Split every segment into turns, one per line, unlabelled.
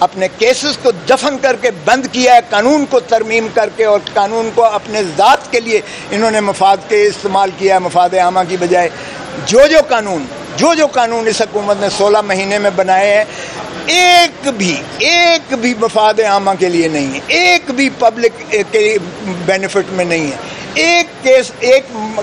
اپنے کیسز کو دفن کر کے بند کیا ہے، قانون کو ترمیم کر کے، اور قانون کو اپنے ذات کے لیے انہوں نے مفاد کے استعمال کیا ہے، مفاد عامہ کی بجائے۔ جو قانون اس حکومت نے 16 مہینے میں بنائے ہیں، ایک بھی مفاد عامہ کے لیے نہیں ہے، ایک بھی پبلک کے بینیفٹ میں نہیں ہے، ایک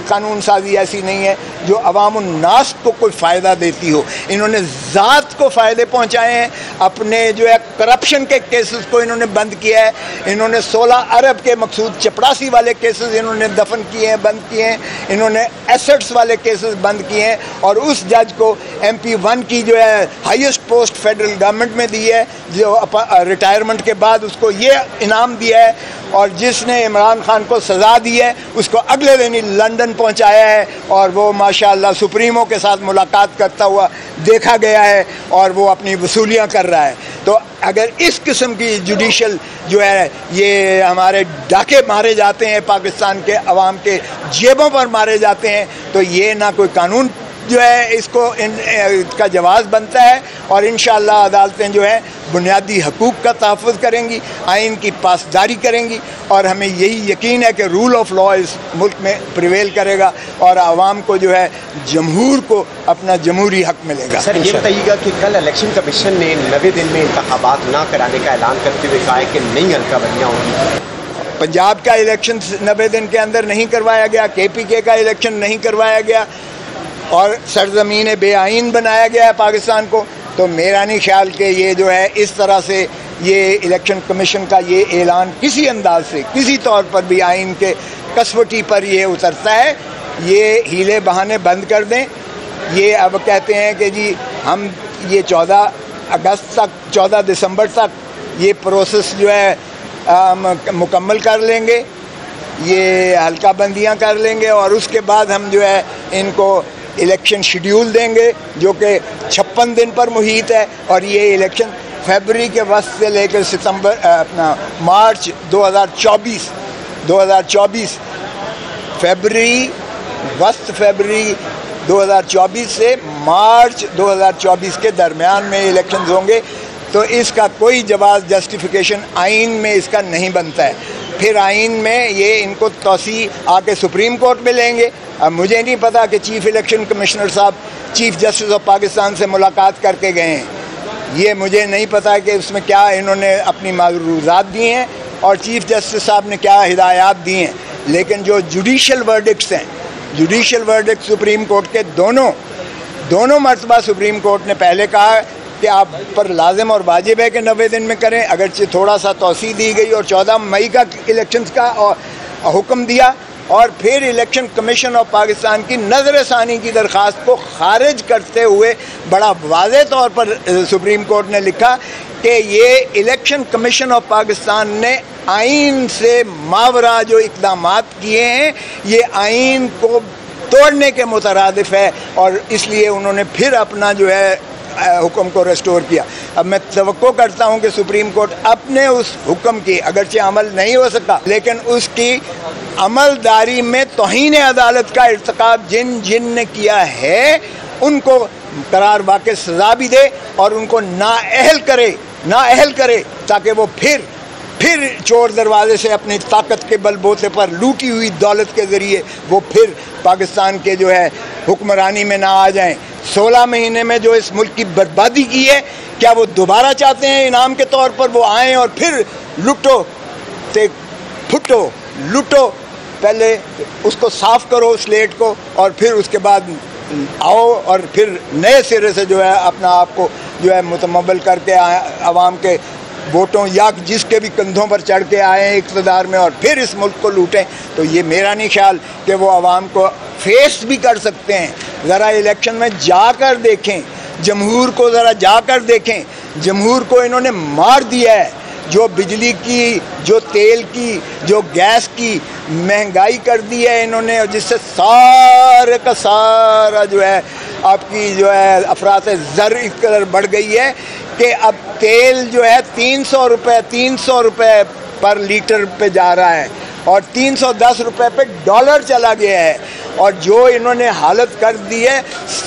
قانون سازی ایسی نہیں ہے جو عوام الناس کو کوئی فائدہ دیتی ہو۔ انہوں نے ذات کو فائدے پہنچائے ہیں، اپنے جو ہے کرپشن کے کیسز کو انہوں نے بند کیا ہے، انہوں نے 16 ارب کے مقصود چپڑاسی والے کیسز انہوں نے دفن کیے ہیں، بند کیے ہیں، انہوں نے ایسٹس والے کیسز بند کیے ہیں، اور اس جج کو MP1 کی جو ہے ہائیسٹ پوسٹ فیڈرل گورنمنٹ میں دی ہے، جو ریٹائرمنٹ کے بعد اس کو یہ انعام دیا ہے، اور جس نے عمران خان کو سزا دی ہے اس کو اگلے دن ہی لندن پہنچایا ہے، اور وہ ماشاءاللہ سپریمو کے ساتھ ملاقات کرتا ہوا دیکھا گیا ہے، اور وہ اپنی وصولیاں کر رہا ہے۔ تو اگر اس قسم کی جوڈیشل جو ہے یہ ہمارے ڈاکے مارے جاتے ہیں، پاکستان کے عوام کے جیبوں پر مارے جاتے ہیں، تو یہ نہ کوئی قانون جو ہے اس کو کا جواز بنتا ہے، اور انشاءاللہ عدالتیں جو ہیں بنیادی حقوق کا تحفظ کریں گی، آئین کی پاسداری کریں گی، اور ہمیں یہی یقین ہے کہ رول آف لا اس ملک میں پریویل کرے گا، اور عوام کو جو ہے جمہور کو اپنا جمہوری حق ملے گا۔
سر یہ بتائیے گا کہ کل الیکشن کمیشن نے 90 دن میں انتخابات نہ کرانے کا اعلان کرتے ہوئے کہا ہے کہ نئی حلقہ بندیاں ہوں گی۔
پنجاب کا الیکشن 90 دن کے اندر نہیں کروایا گیا، KPK کا الیکشن نہیں کروایا گیا، اور سرزمین بے آئین بنایا گیا ہے پاکستان کو، تو میرا نہیں خیال کہ یہ جو ہے اس طرح سے یہ الیکشن کمیشن کا یہ اعلان کسی انداز سے کسی طور پر بھی آئین کے کسوٹی پر یہ اترتا ہے۔ یہ ہیلے بہانے بند کر دیں۔ یہ اب کہتے ہیں کہ جی ہم یہ 14 اگست تک 14 دسمبر تک یہ پروسیس جو ہے مکمل کر لیں گے، یہ حلقہ بندیاں کر لیں گے، اور اس کے بعد ہم جو ہے ان کو الیکشن شیڈیول دیں گے جو کہ 56 دن پر محیط ہے، اور یہ الیکشن فیبری کے وسط سے لے کر مارچ 2024 فیبری 2024 سے مارچ 2024 کے درمیان میں الیکشنز ہوں گے۔ تو اس کا کوئی جواز جسٹیفیکیشن آئین میں اس کا نہیں بنتا ہے۔ پھر آئین میں یہ ان کو توسیع آ کے سپریم کورٹ میں لیں گے۔ اب مجھے نہیں پتا کہ چیف الیکشن کمشنر صاحب چیف جسٹس آف پاکستان سے ملاقات کر کے گئے ہیں، یہ مجھے نہیں پتا کہ اس میں کیا انہوں نے اپنی معروضات دی ہیں اور چیف جسٹس صاحب نے کیا ہدایات دی ہیں، لیکن جو جوڈیشل ورڈکٹس ہیں، جوڈیشل ورڈکٹ سپریم کورٹ کے دونوں مرتبہ سپریم کورٹ نے پہلے کہا کہ آپ پر لازم اور واجب ہے کہ 90 دن میں کریں، اگرچہ تھوڑا سا توسیع دی گئی اور 14 مئی کا الیکشنز کا حکم دیا، اور پھر الیکشن کمیشن آف پاکستان کی نظر ثانی کی درخواست کو خارج کرتے ہوئے بڑا واضح طور پر سپریم کورٹ نے لکھا کہ یہ الیکشن کمیشن آف پاکستان نے آئین سے ماورا جو اقدامات کیے ہیں یہ آئین کو توڑنے کے مترادف ہے، اور اس لیے انہوں نے پھر اپنا جو ہے حکم کو ریسٹور کیا۔ اب میں توقع کرتا ہوں کہ سپریم کورٹ اپنے اس حکم کی اگرچہ عمل نہیں ہو سکا، لیکن اس کی عملداری میں توہین عدالت کا ارتکاب جن نے کیا ہے ان کو قرار واقع سزا بھی دے، اور ان کو نااہل کرے تاکہ وہ پھر چور دروازے سے اپنی طاقت کے بل بوتے پر لوٹی ہوئی دولت کے ذریعے وہ پھر پاکستان کے جو ہے حکمرانی میں نہ آ جائیں۔ 16 مہینے میں جو اس ملک کی بربادی کی ہے، کیا وہ دوبارہ چاہتے ہیں انعام کے طور پر وہ آئیں اور پھر لوٹو پہلے اس کو صاف کرو سلیٹ کو، اور پھر اس کے بعد آؤ اور پھر نئے سرے سے جو ہے اپنا آپ کو جو ہے متمول کر کے عوام کے ووٹوں یا جس کے بھی کندھوں پر چڑھ کے آئے ہیں اقتدار میں اور پھر اس ملک کو لوٹیں، تو یہ میرا نہیں خیال کہ وہ عوام کو فیس بھی کر سکتے ہیں۔ ذرا الیکشن میں جا کر دیکھیں، جمہور کو ذرا جا کر دیکھیں، جمہور کو انہوں نے مار دیا ہے۔ جو بجلی کی، جو تیل کی، جو گیس کی مہنگائی کر دی ہے انہوں نے، جس سے سارے کا سارا جو ہے آپ کی جو ہے افراط زر اس قدر بڑھ گئی ہے کہ اب تیل جو ہے 300 روپے پر لیٹر پہ جا رہا ہے، اور 310 روپے پہ ڈالر چلا گیا ہے، اور جو انہوں نے حالت کر دی ہے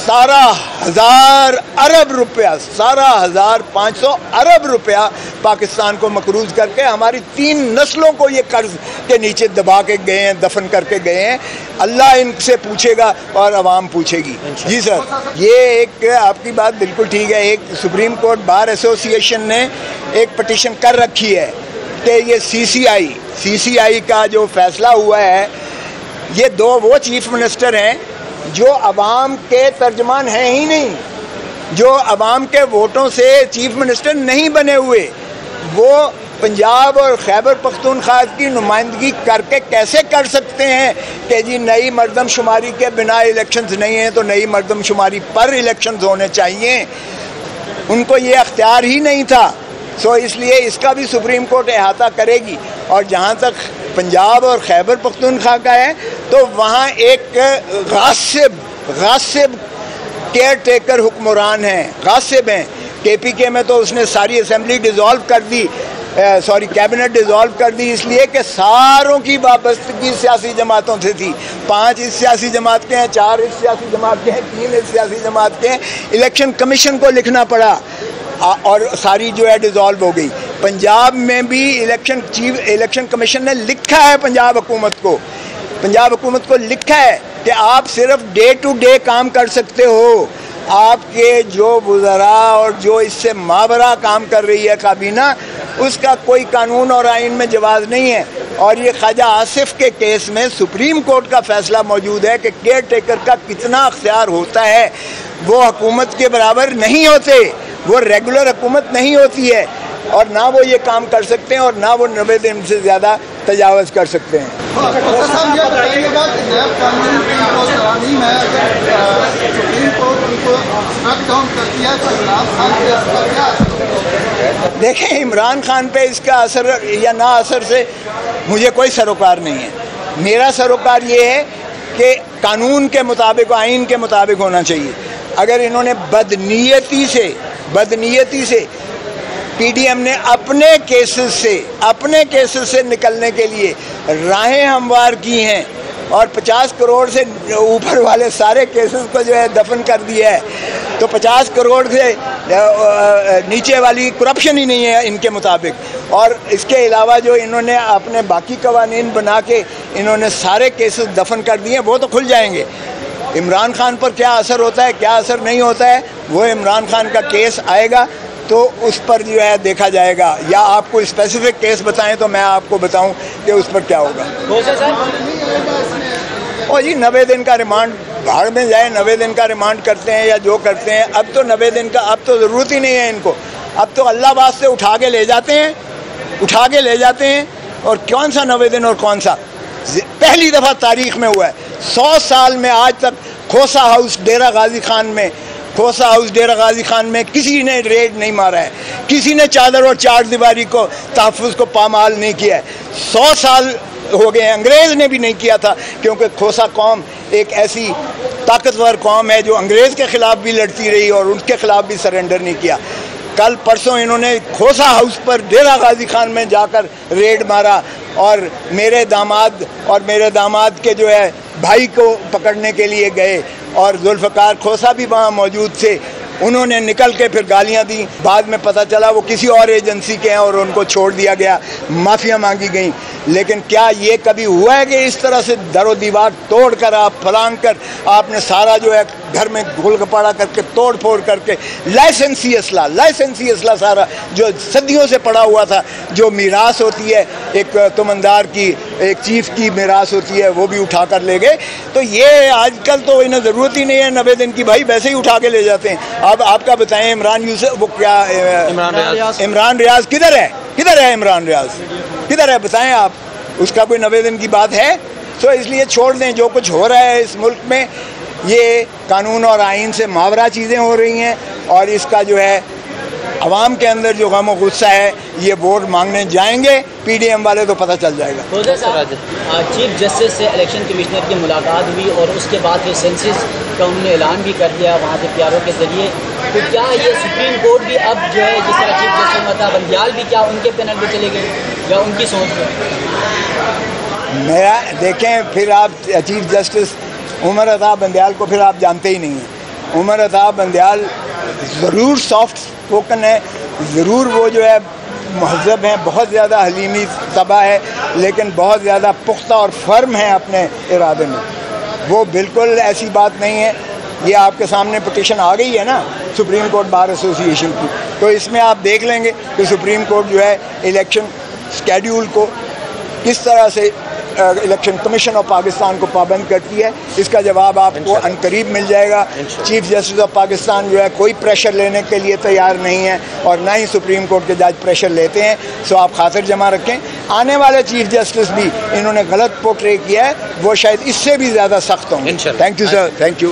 17,000 ارب روپیہ 17,500 ارب روپیہ پاکستان کو مقروض کر کے ہماری 3 نسلوں کو یہ قرض کے نیچے دبا کے گئے ہیں، دفن کر کے گئے ہیں۔ اللہ ان سے پوچھے گا اور عوام پوچھے گی۔ جی سر، یہ ایک آپ کی بات بالکل ٹھیک ہے۔ ایک سپریم کورٹ بار ایسوسی ایشن نے ایک پٹیشن کر رکھی ہے کہ یہ سی سی آئی کا جو فیصلہ ہوا ہے، یہ 2 وہ چیف منسٹر ہیں جو عوام کے ترجمان ہیں ہی نہیں، جو عوام کے ووٹوں سے چیف منسٹر نہیں بنے ہوئے، وہ پنجاب اور خیبر پختونخوا کی نمائندگی کر کے کیسے کر سکتے ہیں کہ جی نئی مردم شماری کے بنا الیکشنز نہیں ہیں تو نئی مردم شماری پر الیکشنز ہونے چاہیے؟ ان کو یہ اختیار ہی نہیں تھا۔ اس لیے اس کا بھی سپریم کورٹ احاطہ کرے گی۔ اور جہاں تک پنجاب اور خیبر پختونخوا کا ہے تو وہاں ایک غاصب کیئر ٹیکر حکمران ہیں، غاصب ہیں۔ کے پی کے میں تو اس نے ساری اسمبلی ڈیزالو کر دی، کیبنٹ ڈیزالو کر دی، اس لیے کہ ساروں کی وابستگی سیاسی جماعتوں سے تھی۔ 5 اس سیاسی جماعت کے ہیں، 4 اس سیاسی جماعت کے ہیں، 3 اس سیاسی جماعت کے ہیں۔ الیکشن کمیشن کو لکھنا پڑا اور ساری جو ہے ڈیزالو ہو گئی۔ پنجاب میں بھی الیکشن کمیشن نے لکھا ہے پنجاب حکومت کو لکھا ہے کہ آپ صرف ڈے ٹو ڈے کام کر سکتے ہو، آپ کے جو وزراء اور جو اس سے مابرہ کام کر رہی ہے کابینہ، اس کا کوئی قانون اور آئین میں جواز نہیں ہے۔ اور یہ خواجہ آصف کے کیس میں سپریم کورٹ کا فیصلہ موجود ہے کہ کیئر ٹیکر کا کتنا اختیار ہوتا ہے، وہ حکومت کے برابر نہیں ہوتے، وہ ریگولر حکومت نہیں ہوتی ہے، اور نہ وہ یہ کام کر سکتے ہیں اور نہ وہ 90 دن سے زیادہ تجاوز کر سکتے ہیں۔ دیکھیں، عمران خان پہ اس کا اثر یا نہ اثر سے مجھے کوئی سروکار نہیں ہے۔ میرا سروکار یہ ہے کہ قانون کے مطابق، آئین کے مطابق ہونا چاہیے۔ اگر انہوں نے بدنیتی سے پی ڈی ایم نے اپنے کیسز سے نکلنے کے لیے راہیں ہموار کی ہیں اور 50 کروڑ سے اوپر والے سارے کیسز کو جو ہے دفن کر دیا ہے، تو 50 کروڑ سے نیچے والی کرپشن ہی نہیں ہے ان کے مطابق۔ اور اس کے علاوہ جو انہوں نے اپنے باقی قوانین بنا کے انہوں نے سارے کیسز دفن کر دیے ہیں، وہ تو کھل جائیں گے۔ عمران خان پر کیا اثر ہوتا ہے، کیا اثر نہیں ہوتا ہے، وہ عمران خان کا کیس آئے گا تو اس پر جو ہے دیکھا جائے گا، یا آپ کو اسپیسیفک کیس بتائیں تو میں آپ کو بتاؤں کہ اس پر کیا ہوگا۔ اور جی 90 دن کا ریمانڈ بھاڑ میں جائے، 90 دن کا ریمانڈ کرتے ہیں یا جو کرتے ہیں، اب تو 90 دن کا اب تو ضرورت ہی نہیں ہے ان کو، اب تو اللہ واسطے اٹھا کے لے جاتے ہیں۔ اور کون سا 90 دن اور کون سا، پہلی دفعہ تاریخ میں ہوا ہے 100 سال میں آج تک کھوسا ہاؤس ڈیرہ غازی خان میں کسی نے ریڈ نہیں مارا ہے، کسی نے چادر اور چار دیواری کو تحفظ کو پامال نہیں کیا ہے۔ 100 سال ہو گئے ہیں، انگریز نے بھی نہیں کیا تھا، کیونکہ کھوسا قوم ایک ایسی طاقتور قوم ہے جو انگریز کے خلاف بھی لڑتی رہی اور ان کے خلاف بھی سرنڈر نہیں کیا۔ کل پرسوں انہوں نے کھوسا ہاؤس پر ڈیرہ غازی خان میں جا کر ریڈ مارا اور میرے داماد کے جو ہے بھائی کو پکڑنے کے لیے گئے، اور ذوالفقار کھوسا بھی وہاں موجود تھے۔ انہوں نے نکل کے پھر گالیاں دیں، بعد میں پتہ چلا وہ کسی اور ایجنسی کے ہیں اور ان کو چھوڑ دیا گیا، معافیاں مانگی گئیں۔ لیکن کیا یہ کبھی ہوا ہے کہ اس طرح سے در و دیوار توڑ کر پھلانگ کر آپ نے سارا جو ہے گھر میں گھل گپاڑا کر کے توڑ پھوڑ کر کے لائسنسی اسلحہ سارا جو صدیوں سے پڑا ہوا تھا، جو میراث ہوتی ہے ایک تمندار کی، ایک چیف کی میراث ہوتی ہے، وہ بھی اٹھا کر لے گئے۔ تو یہ آج کل تو انہیں ضرورت ہی نہیں ہے 90 دن کی، بھائی ویسے ہی اٹھا کے لے جاتے ہیں۔ اب آپ کا بتائیں عمران ریاض کدھر ہے عمران ریاض کدھر ہے، بتائیں آپ، اس کا کوئی 90 دن کی بات ہے؟ تو اس لیے چھوڑ دیں، جو کچھ ہو رہا ہے اس ملک میں یہ قانون اور آئین سے ماورا چیزیں ہو رہی ہیں، اور اس کا جو ہے عوام کے اندر جو غم و غصہ ہے یہ ووٹ مانگنے جائیں گے پی ڈی ایم والے تو پتہ چل جائے گا۔
چیف جسٹس سے الیکشن کمشنر کی ملاقات ہوئی اور اس کے بعد پھر سینسس کا انہوں نے اعلان بھی کر دیا وہاں سے پیاروں کے ذریعے، تو کیا یہ سپریم کورٹ بھی اب جو ہے جس طرح چیف جسٹس متا بندیال بھی کیا ان کے پینل پہ چلے گئے یا ان کی سوچ میں؟
دیکھیں پھر آپ چیف جسٹس عمر عطا بندیال کو پھر آپ جانتے ہی نہیں ہیں. عمر عطا بندیال ضرور سافٹ اسپوکن ہے, ضرور وہ جو ہے مہذب ہیں, بہت زیادہ حلیمی طبع ہے, لیکن بہت زیادہ پختہ اور فرم ہیں اپنے ارادے میں. وہ بالکل ایسی بات نہیں ہے. یہ آپ کے سامنے پٹیشن آ گئی ہے نا سپریم کورٹ بار ایسوسی ایشن کی, تو اس میں آپ دیکھ لیں گے کہ سپریم کورٹ جو ہے الیکشن اسکیڈیول کو کس طرح سے الیکشن کمیشن آف پاکستان کو پابند کرتی ہے. اس کا جواب آپ کو عنقریب مل جائے گا. چیف جسٹس آف پاکستان جو ہے کوئی پریشر لینے کے لیے تیار نہیں ہے, اور نہ ہی سپریم کورٹ کے جج پریشر لیتے ہیں. سو آپ خاطر جمع رکھیں, آنے والے چیف جسٹس بھی انہوں نے غلط پورٹرے کیا ہے, وہ شاید اس سے بھی زیادہ سخت ہوں گے. Thank you sir, thank you.